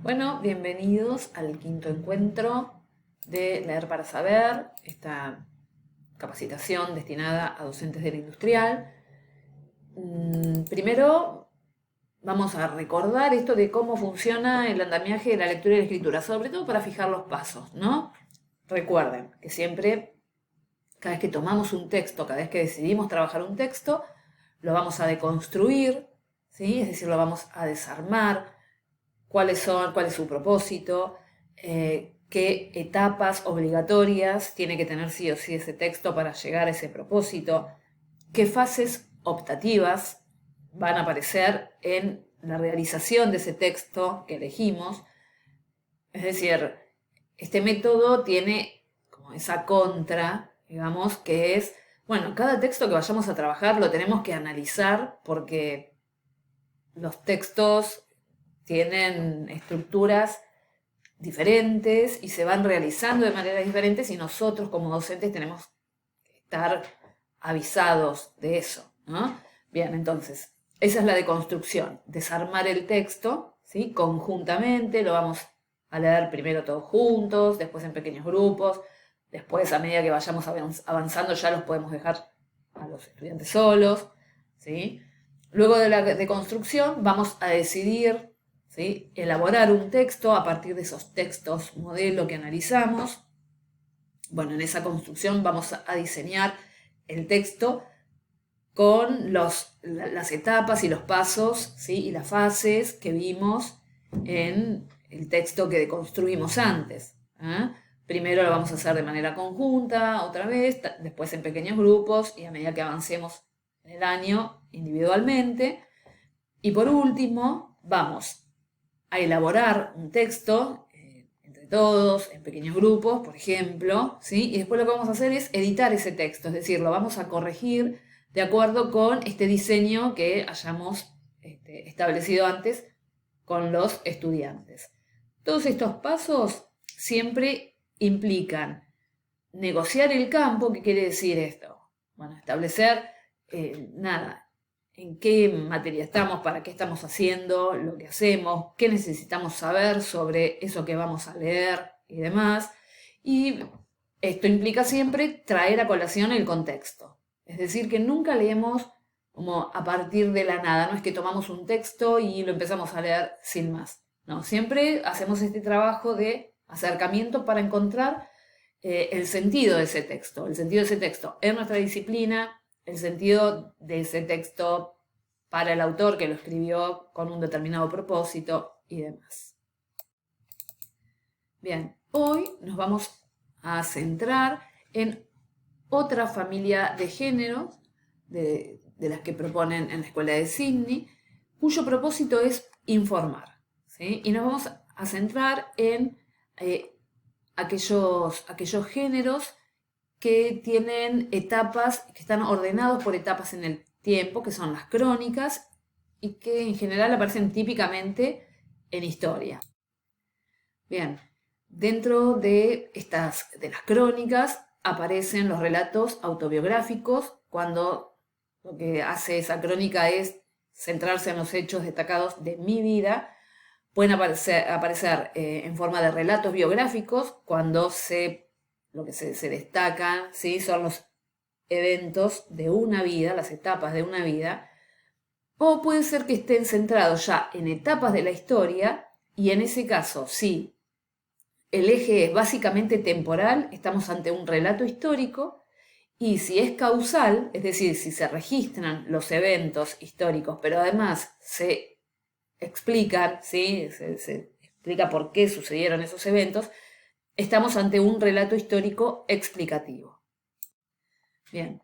Bueno, bienvenidos al quinto encuentro de Leer para Saber, esta capacitación destinada a docentes del industrial. Primero vamos a recordar esto de cómo funciona el andamiaje de la lectura y la escritura, sobre todo para fijar los pasos, ¿no? Recuerden que siempre, cada vez que tomamos un texto, cada vez que decidimos trabajar un texto, lo vamos a deconstruir, ¿sí? Es decir, lo vamos a desarmar. Cuál es su propósito, qué etapas obligatorias tiene que tener sí o sí ese texto para llegar a ese propósito, qué fases optativas van a aparecer en la realización de ese texto que elegimos. Es decir, este método tiene como esa contra, digamos, que es, bueno, cada texto que vayamos a trabajar lo tenemos que analizar porque los textos tienen estructuras diferentes y se van realizando de maneras diferentes y nosotros como docentes tenemos que estar avisados de eso, ¿no? Bien, entonces, esa es la deconstrucción, desarmar el texto, ¿sí? Conjuntamente, lo vamos a leer primero todos juntos, después en pequeños grupos, después a medida que vayamos avanzando ya los podemos dejar a los estudiantes solos, ¿sí? Luego de la deconstrucción vamos a decidir, ¿sí?, elaborar un texto a partir de esos textos modelo que analizamos. Bueno, en esa construcción vamos a diseñar el texto con las etapas y los pasos, ¿sí?, y las fases que vimos en el texto que deconstruimos antes. Primero lo vamos a hacer de manera conjunta, otra vez, después en pequeños grupos y a medida que avancemos en el año individualmente. Y por último, vamos a elaborar un texto entre todos, en pequeños grupos, por ejemplo, ¿sí? Y después lo que vamos a hacer es editar ese texto, es decir, lo vamos a corregir de acuerdo con este diseño que hayamos establecido antes con los estudiantes. Todos estos pasos siempre implican negociar el campo. ¿Qué quiere decir esto? Bueno, establecer, en qué materia estamos, para qué estamos haciendo lo que hacemos, qué necesitamos saber sobre eso que vamos a leer y demás. Y esto implica siempre traer a colación el contexto. Es decir, que nunca leemos como a partir de la nada, no es que tomamos un texto y lo empezamos a leer sin más. No, siempre hacemos este trabajo de acercamiento para encontrar el sentido de ese texto, el sentido de ese texto en nuestra disciplina, el sentido de ese texto para el autor que lo escribió con un determinado propósito y demás. Bien, hoy nos vamos a centrar en otra familia de géneros de las que proponen en la escuela de Sydney, cuyo propósito es informar, ¿sí? Y nos vamos a centrar en aquellos géneros que tienen etapas, que están ordenados por etapas en el tiempo, que son las crónicas, y que en general aparecen típicamente en historia. Bien, dentro de las crónicas aparecen los relatos autobiográficos, cuando lo que hace esa crónica es centrarse en los hechos destacados de mi vida. Pueden aparecer en forma de relatos biográficos, cuando lo que se destacan, ¿sí?, son los eventos de una vida, las etapas de una vida, o puede ser que estén centrados ya en etapas de la historia, y en ese caso, sí, el eje es básicamente temporal, estamos ante un relato histórico, y si es causal, es decir, si se registran los eventos históricos, pero además se explican, ¿sí?, se explica por qué sucedieron esos eventos, estamos ante un relato histórico explicativo. Bien,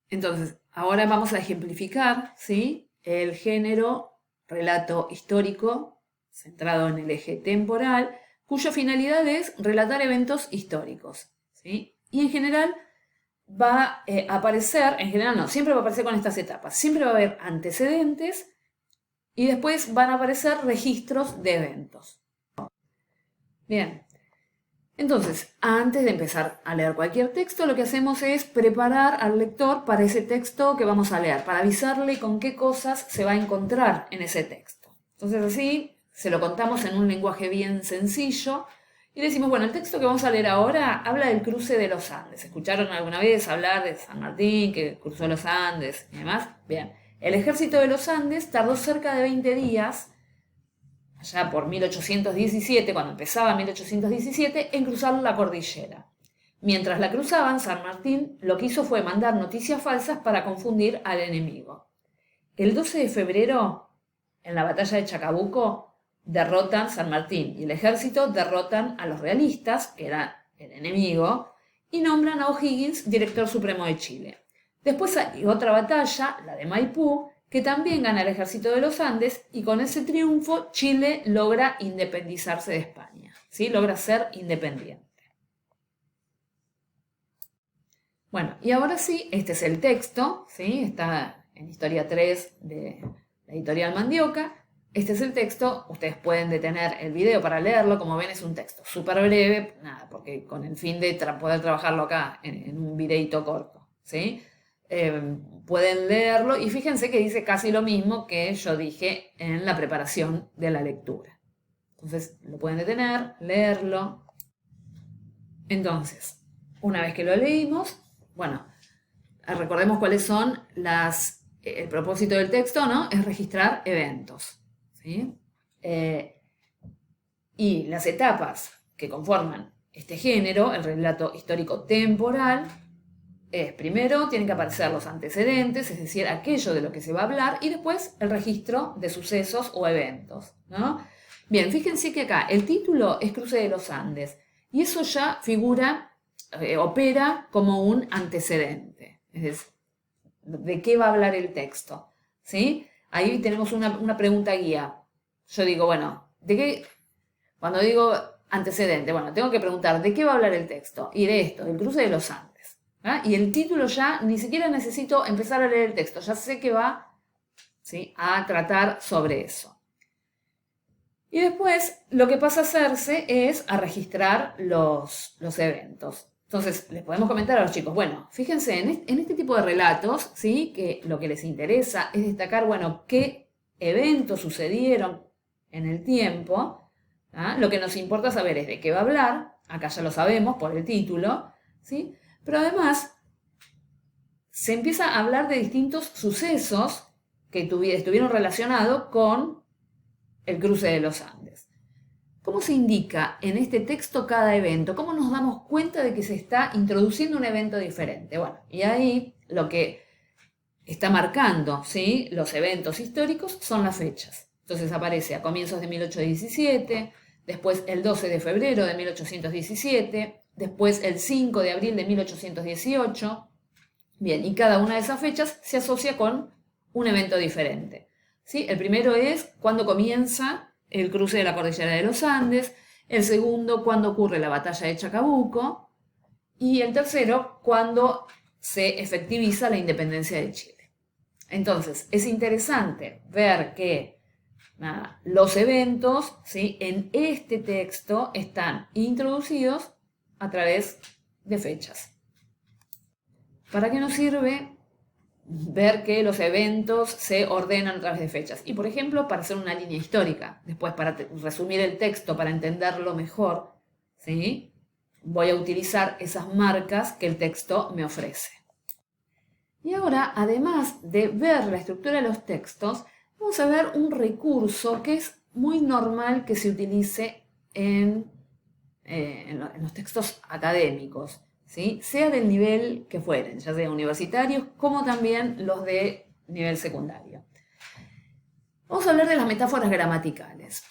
entonces, ahora vamos a ejemplificar, ¿sí?, el género relato histórico centrado en el eje temporal, cuya finalidad es relatar eventos históricos, ¿sí? Y en general va a aparecer, en general no, siempre va a aparecer con estas etapas, siempre va a haber antecedentes y después van a aparecer registros de eventos. Bien, entonces, antes de empezar a leer cualquier texto, lo que hacemos es preparar al lector para ese texto que vamos a leer, para avisarle con qué cosas se va a encontrar en ese texto. Entonces, así se lo contamos en un lenguaje bien sencillo y decimos, bueno, el texto que vamos a leer ahora habla del cruce de los Andes. ¿Escucharon alguna vez hablar de San Martín, que cruzó los Andes y demás? Bien, el ejército de los Andes tardó cerca de 20 días, allá por 1817, cuando empezaba 1817, en cruzar la cordillera. Mientras la cruzaban, San Martín lo que hizo fue mandar noticias falsas para confundir al enemigo. El 12 de febrero, en la batalla de Chacabuco, derrotan San Martín y el ejército derrotan a los realistas, que era el enemigo, y nombran a O'Higgins director supremo de Chile. Después hay otra batalla, la de Maipú, que también gana el ejército de los Andes, y con ese triunfo Chile logra independizarse de España, ¿sí? Logra ser independiente. Bueno, y ahora sí, este es el texto, ¿sí? Está en Historia 3 de la editorial Mandioca. Este es el texto, ustedes pueden detener el video para leerlo, como ven es un texto súper breve, nada, porque con el fin de poder trabajarlo acá en un videito corto, ¿sí? Pueden leerlo y fíjense que dice casi lo mismo que yo dije en la preparación de la lectura. Entonces lo pueden detener, leerlo. Entonces, una vez que lo leímos, bueno, recordemos cuáles son el propósito del texto, ¿no? Es registrar eventos, ¿sí? Y las etapas que conforman este género, el relato histórico temporal, es primero tienen que aparecer los antecedentes, es decir, aquello de lo que se va a hablar, y después el registro de sucesos o eventos, ¿no? Bien, fíjense que acá el título es Cruce de los Andes, y eso ya opera como un antecedente, es decir, ¿de qué va a hablar el texto? ¿Sí? Ahí tenemos una pregunta guía. Yo digo, bueno, cuando digo antecedente, bueno, tengo que preguntar, ¿de qué va a hablar el texto? Y de esto, del cruce de los Andes. ¿Ah? Y el título ya, ni siquiera necesito empezar a leer el texto, ya sé que va, ¿sí?, a tratar sobre eso. Y después lo que pasa a hacerse es a registrar los eventos. Entonces, les podemos comentar a los chicos, bueno, fíjense, en este tipo de relatos, ¿sí?, que lo que les interesa es destacar, bueno, qué eventos sucedieron en el tiempo. ¿Ah? Lo que nos importa saber es de qué va a hablar, acá ya lo sabemos por el título, ¿sí? Pero además se empieza a hablar de distintos sucesos que estuvieron relacionados con el cruce de los Andes. ¿Cómo se indica en este texto cada evento? ¿Cómo nos damos cuenta de que se está introduciendo un evento diferente? Bueno, y ahí lo que está marcando, ¿sí?, los eventos históricos son las fechas. Entonces aparece a comienzos de 1817, después el 12 de febrero de 1817, después el 5 de abril de 1818. Bien, y cada una de esas fechas se asocia con un evento diferente, ¿sí? El primero es cuando comienza el cruce de la cordillera de los Andes, el segundo cuando ocurre la batalla de Chacabuco y el tercero cuando se efectiviza la independencia de Chile. Entonces, es interesante ver que los eventos, ¿sí?, en este texto están introducidos a través de fechas. ¿Para qué nos sirve ver que los eventos se ordenan a través de fechas? Y, por ejemplo, para hacer una línea histórica. Después, para resumir el texto, para entenderlo mejor, ¿sí?, voy a utilizar esas marcas que el texto me ofrece. Y ahora, además de ver la estructura de los textos, vamos a ver un recurso que es muy normal que se utilice en los textos académicos, ¿sí?, sea del nivel que fueren, ya sea universitarios como también los de nivel secundario. Vamos a hablar de las metáforas gramaticales.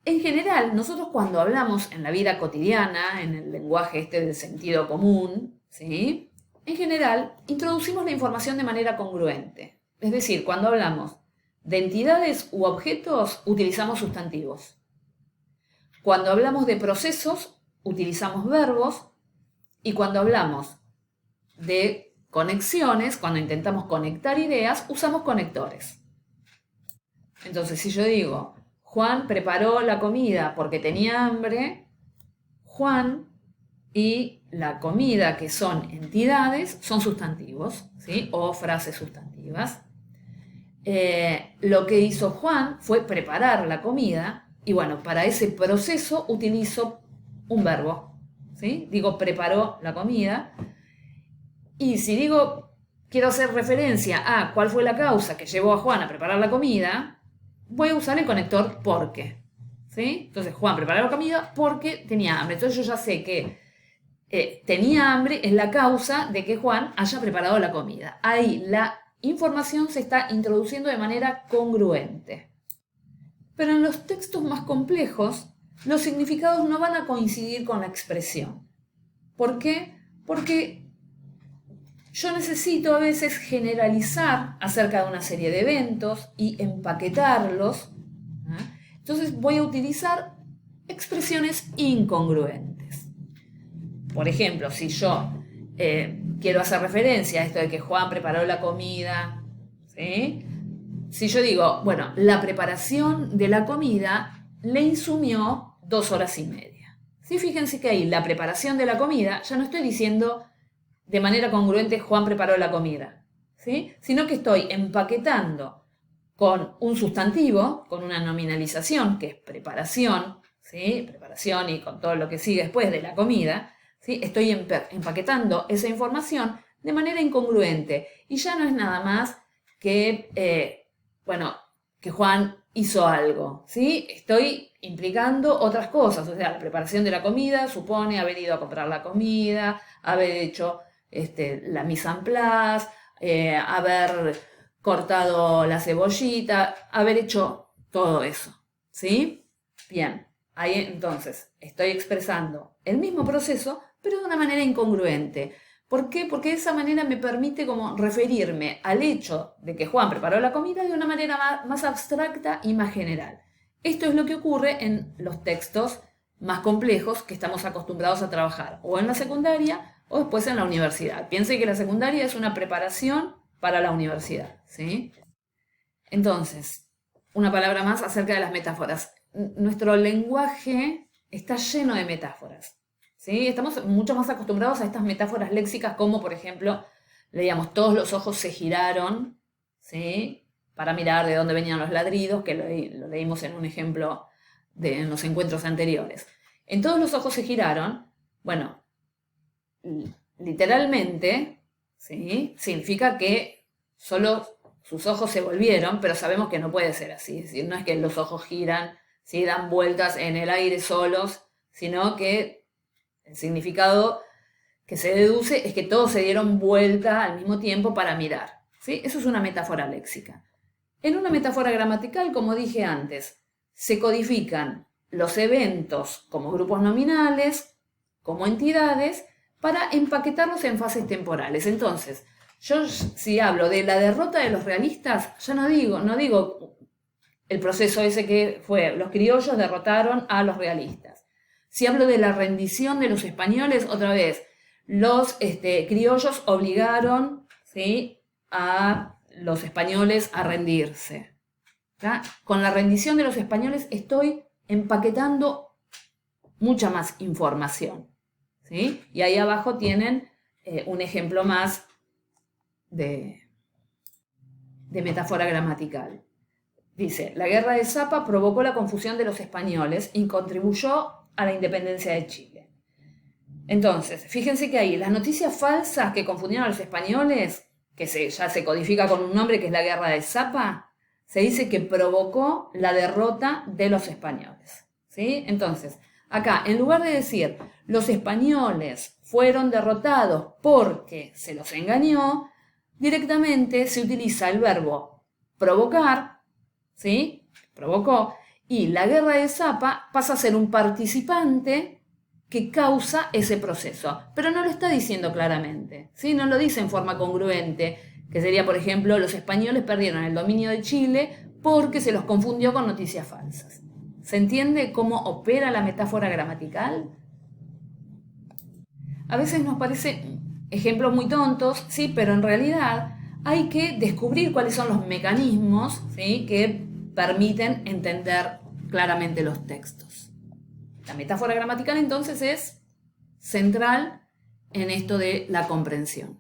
En general, nosotros cuando hablamos en la vida cotidiana, en el lenguaje del sentido común, ¿sí?, en general introducimos la información de manera congruente. Es decir, cuando hablamos de entidades u objetos, utilizamos sustantivos. Cuando hablamos de procesos, utilizamos verbos. Y cuando hablamos de conexiones, cuando intentamos conectar ideas, usamos conectores. Entonces, si yo digo, Juan preparó la comida porque tenía hambre, Juan y la comida, que son entidades, son sustantivos, ¿sí?, o frases sustantivas. Lo que hizo Juan fue preparar la comida y bueno, para ese proceso utilizo un verbo, ¿sí? Digo, preparó la comida y si digo, quiero hacer referencia a cuál fue la causa que llevó a Juan a preparar la comida, voy a usar el conector porque, ¿sí? Entonces Juan preparó la comida porque tenía hambre. Entonces yo ya sé que tenía hambre es la causa de que Juan haya preparado la comida. Ahí la información se está introduciendo de manera congruente. Pero en los textos más complejos, los significados no van a coincidir con la expresión. ¿Por qué? Porque yo necesito a veces generalizar acerca de una serie de eventos y empaquetarlos. Entonces voy a utilizar expresiones incongruentes. Por ejemplo, si yo quiero hacer referencia a esto de que Juan preparó la comida, ¿sí? Si yo digo, bueno, la preparación de la comida le insumió 2 horas y media. ¿Sí? Fíjense que ahí la preparación de la comida, ya no estoy diciendo de manera congruente Juan preparó la comida, ¿sí? Sino que estoy empaquetando con un sustantivo, con una nominalización, que es preparación, ¿sí? Preparación y con todo lo que sigue después de la comida, ¿sí? Estoy empaquetando esa información de manera incongruente y ya no es nada más que, que Juan hizo algo, ¿sí? Estoy implicando otras cosas, o sea, la preparación de la comida supone haber ido a comprar la comida, haber hecho la mise en place, haber cortado la cebollita, haber hecho todo eso, ¿sí? Bien, ahí entonces estoy expresando el mismo proceso, pero de una manera incongruente. ¿Por qué? Porque de esa manera me permite como referirme al hecho de que Juan preparó la comida de una manera más abstracta y más general. Esto es lo que ocurre en los textos más complejos que estamos acostumbrados a trabajar, o en la secundaria o después en la universidad. Piense que la secundaria es una preparación para la universidad, ¿sí? Entonces, una palabra más acerca de las metáforas. Nuestro lenguaje está lleno de metáforas, ¿sí? Estamos mucho más acostumbrados a estas metáforas léxicas como, por ejemplo, leíamos, todos los ojos se giraron, ¿sí? Para mirar de dónde venían los ladridos, que lo leímos en un ejemplo en los encuentros anteriores. En todos los ojos se giraron, bueno, literalmente, ¿sí? Significa que solo sus ojos se volvieron, pero sabemos que no puede ser así. Es decir, no es que los ojos giran, ¿sí? Dan vueltas en el aire solos, sino que el significado que se deduce es que todos se dieron vuelta al mismo tiempo para mirar, ¿sí? Eso es una metáfora léxica. En una metáfora gramatical, como dije antes, se codifican los eventos como grupos nominales, como entidades, para empaquetarlos en fases temporales. Entonces, yo si hablo de la derrota de los realistas, ya no digo el proceso ese que fue, los criollos derrotaron a los realistas. Si hablo de la rendición de los españoles, otra vez, los criollos obligaron, ¿sí?, a los españoles a rendirse. ¿Ya? Con la rendición de los españoles estoy empaquetando mucha más información, ¿sí? Y ahí abajo tienen un ejemplo más de metáfora gramatical. Dice, la guerra de Zapa provocó la confusión de los españoles y contribuyó a la independencia de Chile. Entonces, fíjense que ahí las noticias falsas que confundieron a los españoles, que ya se codifica con un nombre que es la guerra de Zapa, se dice que provocó la derrota de los españoles, ¿sí? Entonces, acá, en lugar de decir los españoles fueron derrotados porque se los engañó, directamente se utiliza el verbo provocar, ¿sí? Provocó, y la guerra de Zapa pasa a ser un participante que causa ese proceso, pero no lo está diciendo claramente, ¿sí? No lo dice en forma congruente, que sería, por ejemplo, los españoles perdieron el dominio de Chile porque se los confundió con noticias falsas. ¿Se entiende cómo opera la metáfora gramatical? A veces nos parecen ejemplos muy tontos, sí, pero en realidad hay que descubrir cuáles son los mecanismos, ¿sí?, que permiten entender claramente los textos. La metáfora gramatical entonces es central en esto de la comprensión.